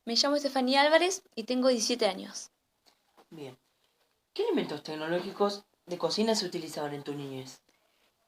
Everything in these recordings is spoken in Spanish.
Me llamo Estefanía Álvarez y tengo 17 años. Bien. ¿Qué elementos tecnológicos de cocina se utilizaban en tu niñez?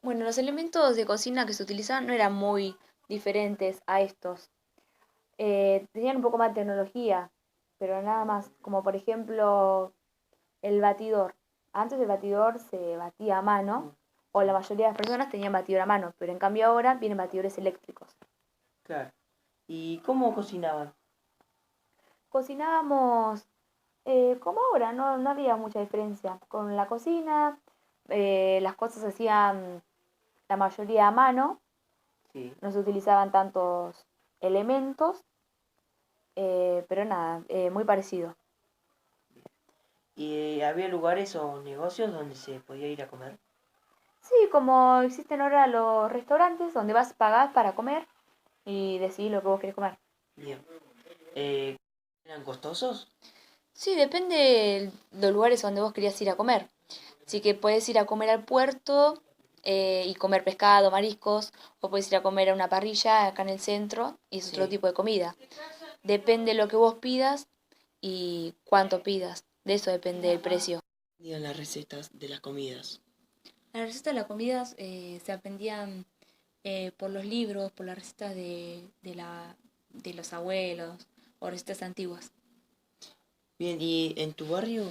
Bueno, los elementos de cocina que se utilizaban no eran muy diferentes a estos. Tenían un poco más de tecnología, pero nada más. Como por ejemplo el batidor. Antes el batidor se batía a mano, o la mayoría de las personas tenían batidor a mano, pero en cambio ahora vienen batidores eléctricos. Claro. ¿Y cómo cocinaban? Cocinábamos como ahora, no había mucha diferencia. Con la cocina, las cosas se hacían la mayoría a mano, Sí. no se utilizaban tantos elementos, pero nada, muy parecido. ¿Y había lugares o negocios donde se podía ir a comer? Sí, como existen ahora los restaurantes donde vas, pagás para comer y decidís lo que vos querés comer. Bien. Eh, ¿Eran costosos? Sí, depende de los lugares donde vos querías ir a comer. Así que puedes ir a comer al puerto y comer pescado, mariscos, o puedes ir a comer a una parrilla acá en el centro y es otro Sí. tipo de comida. Depende de lo que vos pidas y cuánto pidas. De eso depende el precio. Digan las recetas de las comidas. Las recetas de las comidas se aprendían por los libros, por las recetas de los abuelos o recetas antiguas. Bien, ¿y en tu barrio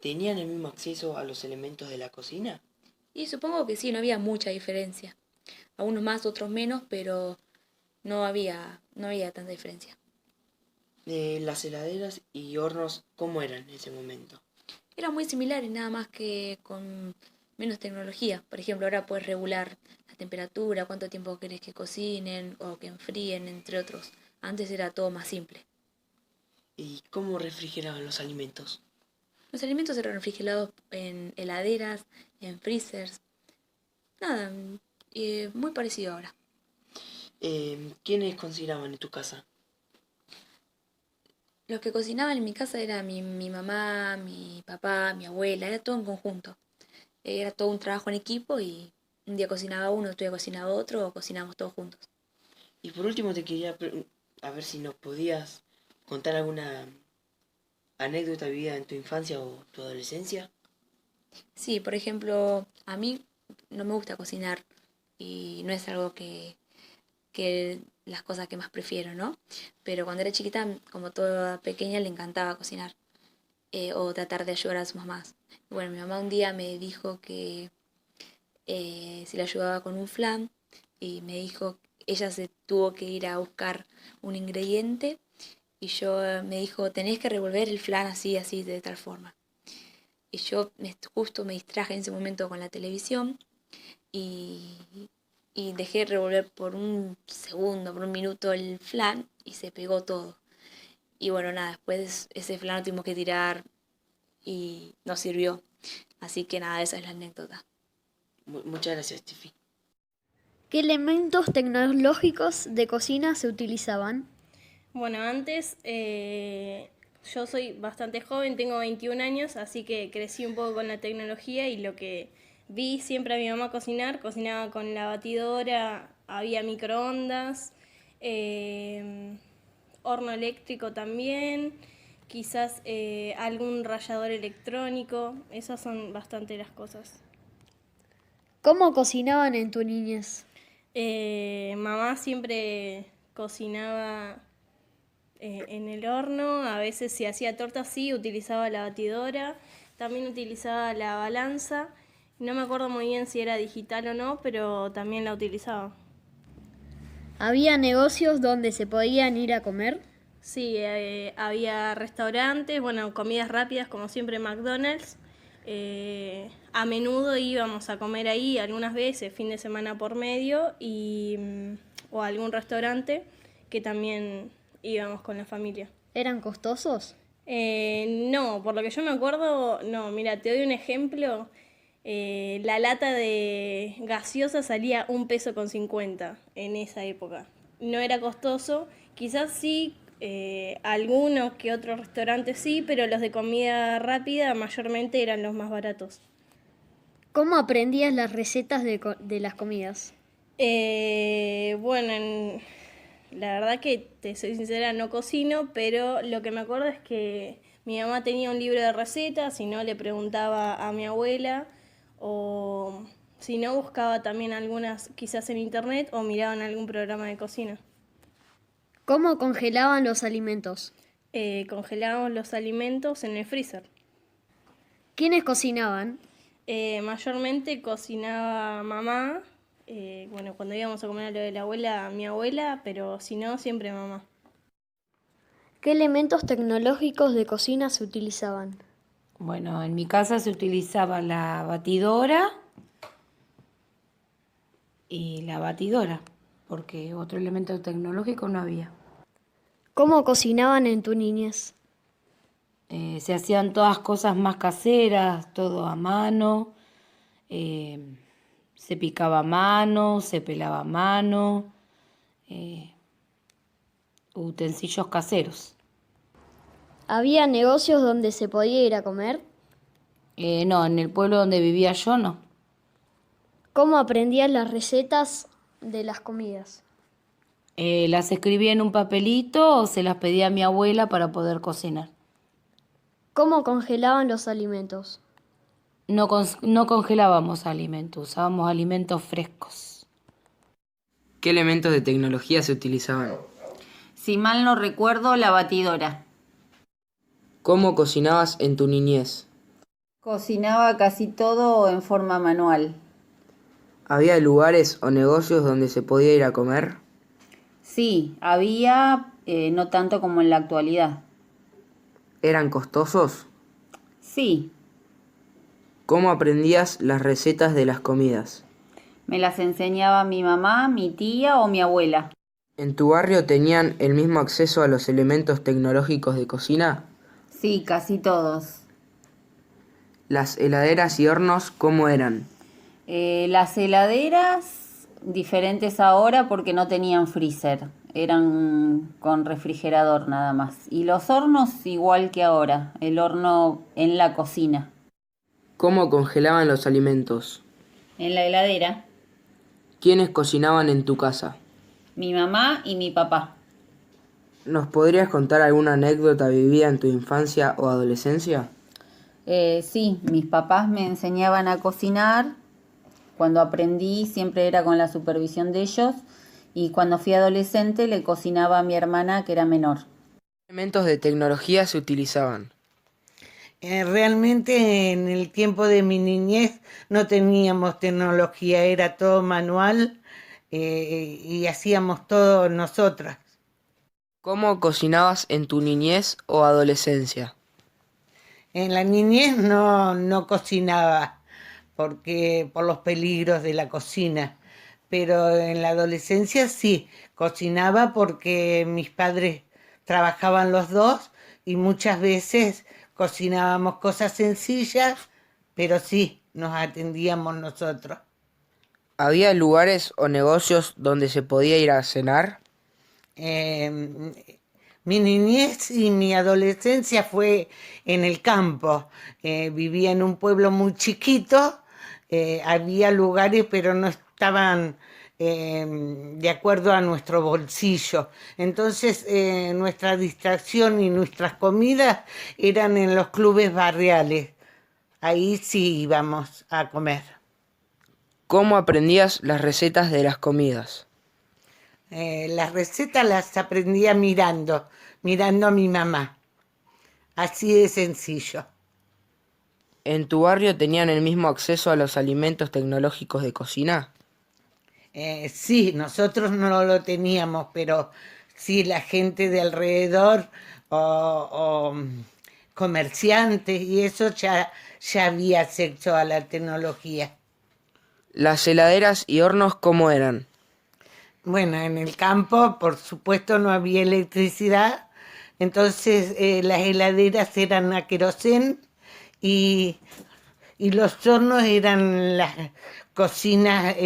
tenían el mismo acceso a los elementos de la cocina? Y supongo que sí, no había mucha diferencia. Algunos más, otros menos, pero no había tanta diferencia. Las heladeras y hornos, ¿cómo eran en ese momento? Eran muy similares, nada más que con menos tecnología. Por ejemplo, ahora puedes regular la temperatura, cuánto tiempo querés que cocinen o que enfríen, entre otros. Antes era todo más simple. ¿Y cómo refrigeraban los alimentos? Los alimentos eran refrigerados en heladeras, en freezers. Nada, muy parecido ahora. ¿Quiénes cocinaban en tu casa? Los que cocinaban en mi casa era mi mamá, mi papá, mi abuela, era todo en conjunto. Era todo un trabajo en equipo y un día cocinaba uno, otro día cocinaba otro o cocinábamos todos juntos. Y por último te quería a ver si nos podías contar alguna anécdota vivida en tu infancia o tu adolescencia. Sí, por ejemplo, a mí no me gusta cocinar y no es algo que las cosas que más prefiero, ¿no? Pero cuando era chiquita, como toda pequeña, le encantaba cocinar o tratar de ayudar a sus mamás. Bueno, mi mamá un día me dijo que si le ayudaba con un flan y me dijo, ella se tuvo que ir a buscar un ingrediente y yo me dijo, tenés que revolver el flan así, así, de tal forma. Y yo justo me distraje en ese momento con la televisión y, y dejé revolver por un segundo, por un minuto el flan y se pegó todo. Y bueno, nada, después ese flan lo tuvimos que tirar y no sirvió. Así que nada, esa es la anécdota. Muchas gracias, Steffi. ¿Qué elementos tecnológicos de cocina se utilizaban? Bueno, antes yo soy bastante joven, tengo 21 años, así que crecí un poco con la tecnología y lo que vi siempre a mi mamá cocinar, cocinaba con la batidora, había microondas, eh, horno eléctrico también, quizás algún rallador electrónico, esas son bastante las cosas. ¿Cómo cocinaban en tu niñez? Mamá siempre cocinaba en el horno, a veces si hacía tortas sí, utilizaba la batidora, también utilizaba la balanza, no me acuerdo muy bien si era digital o no, pero también la utilizaba. ¿Había negocios donde se podían ir a comer? Sí, había restaurantes, bueno, comidas rápidas como siempre McDonald's. A menudo íbamos a comer ahí, algunas veces, fin de semana por medio, o a algún restaurante que también íbamos con la familia. ¿Eran costosos? No, por lo que yo me acuerdo, no, mira, te doy un ejemplo. La lata de gaseosa salía 1,50 pesos en esa época. No era costoso, quizás sí, algunos que otros restaurantes sí, pero los de comida rápida mayormente eran los más baratos. ¿Cómo aprendías las recetas de las comidas? Bueno, La verdad que, te soy sincera, no cocino, pero lo que me acuerdo es que mi mamá tenía un libro de recetas, si no le preguntaba a mi abuela, o si no buscaba también algunas quizás en internet o miraba en algún programa de cocina. ¿Cómo congelaban los alimentos? Congelábamos los alimentos en el freezer. ¿Quiénes cocinaban? Mayormente cocinaba mamá, bueno, cuando íbamos a comer a lo de la abuela, mi abuela, pero si no, siempre mamá. ¿Qué elementos tecnológicos de cocina se utilizaban? Bueno, en mi casa se utilizaba la batidora porque otro elemento tecnológico no había. ¿Cómo cocinaban en tu niñez? Se hacían todas cosas más caseras, todo a mano, se picaba a mano, se pelaba a mano, utensilios caseros. ¿Había negocios donde se podía ir a comer? No, en el pueblo donde vivía yo no. ¿Cómo aprendías las recetas de las comidas? Las escribía en un papelito o se las pedía a mi abuela para poder cocinar. ¿Cómo congelaban los alimentos? No congelábamos alimentos, usábamos alimentos frescos. ¿Qué elementos de tecnología se utilizaban? Si mal no recuerdo, la batidora. ¿Cómo cocinabas en tu niñez? Cocinaba casi todo en forma manual. ¿Había lugares o negocios donde se podía ir a comer? Sí, había, no tanto como en la actualidad. ¿Eran costosos? Sí, ¿Cómo aprendías las recetas de las comidas? me las enseñaba mi mamá, mi tía o mi abuela. ¿En tu barrio tenían el mismo acceso a los elementos tecnológicos de cocina? Sí, casi todos. ¿Las heladeras y hornos cómo eran? Las heladeras, diferentes ahora porque no tenían freezer, eran con refrigerador nada más. Y los hornos igual que ahora, el horno en la cocina. ¿Cómo congelaban los alimentos? En la heladera, ¿Quiénes cocinaban en tu casa? mi mamá y mi papá. ¿Nos podrías contar alguna anécdota vivida en tu infancia o adolescencia? Sí, mis papás me enseñaban a cocinar. Cuando aprendí siempre era con la supervisión de ellos y cuando fui adolescente le cocinaba a mi hermana que era menor. ¿Qué elementos de tecnología se utilizaban? Realmente en el tiempo de mi niñez no teníamos tecnología, era todo manual y hacíamos todo nosotras. ¿Cómo cocinabas en tu niñez o adolescencia? En la niñez no cocinaba porque por los peligros de la cocina, pero en la adolescencia sí, cocinaba porque mis padres trabajaban los dos y muchas veces cocinábamos cosas sencillas, pero sí, nos atendíamos nosotros. ¿Había lugares o negocios donde se podía ir a cenar? Mi niñez y mi adolescencia fue en el campo. Vivía en un pueblo muy chiquito, había lugares pero no estaban de acuerdo a nuestro bolsillo. Entonces nuestra distracción y nuestras comidas eran en los clubes barriales. Ahí sí íbamos a comer. ¿Cómo aprendías las recetas de las comidas? Las recetas las aprendía mirando a mi mamá. Así de sencillo. ¿En tu barrio tenían el mismo acceso a los alimentos tecnológicos de cocina? Sí, nosotros no lo teníamos, pero sí la gente de alrededor o comerciantes y eso ya había acceso a la tecnología. ¿Las heladeras y hornos cómo eran? Bueno, en el campo, por supuesto, no había electricidad, entonces las heladeras eran a querosén y los hornos eran las cocinas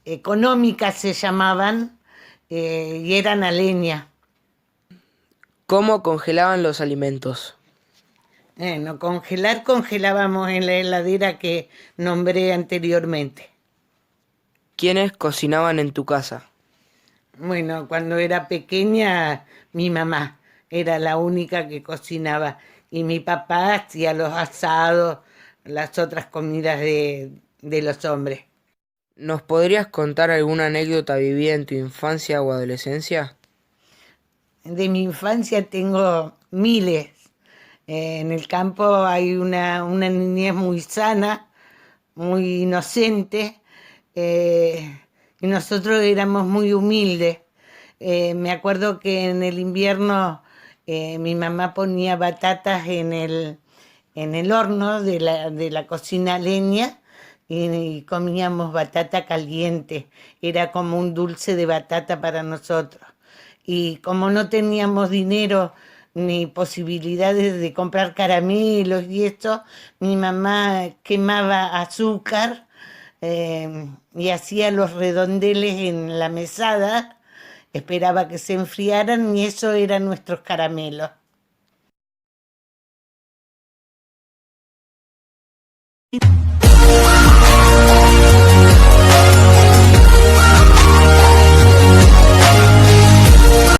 económicas, se llamaban, y eran a leña. ¿Cómo congelaban los alimentos? No, congelábamos en la heladera que nombré anteriormente. ¿Quiénes cocinaban en tu casa? Bueno, cuando era pequeña, mi mamá era la única que cocinaba y mi papá hacía los asados, las otras comidas de los hombres. ¿Nos podrías contar alguna anécdota vivida en tu infancia o adolescencia? De mi infancia tengo miles. En el campo hay una niñez muy sana, muy inocente, y nosotros éramos muy humildes. Me acuerdo que en el invierno mi mamá ponía batatas en el horno de la cocina a leña y comíamos batata caliente. Era como un dulce de batata para nosotros. Y como no teníamos dinero ni posibilidades de comprar caramelos y esto, mi mamá quemaba azúcar y hacía los redondeles en la mesada, esperaba que se enfriaran y eso eran nuestros caramelos.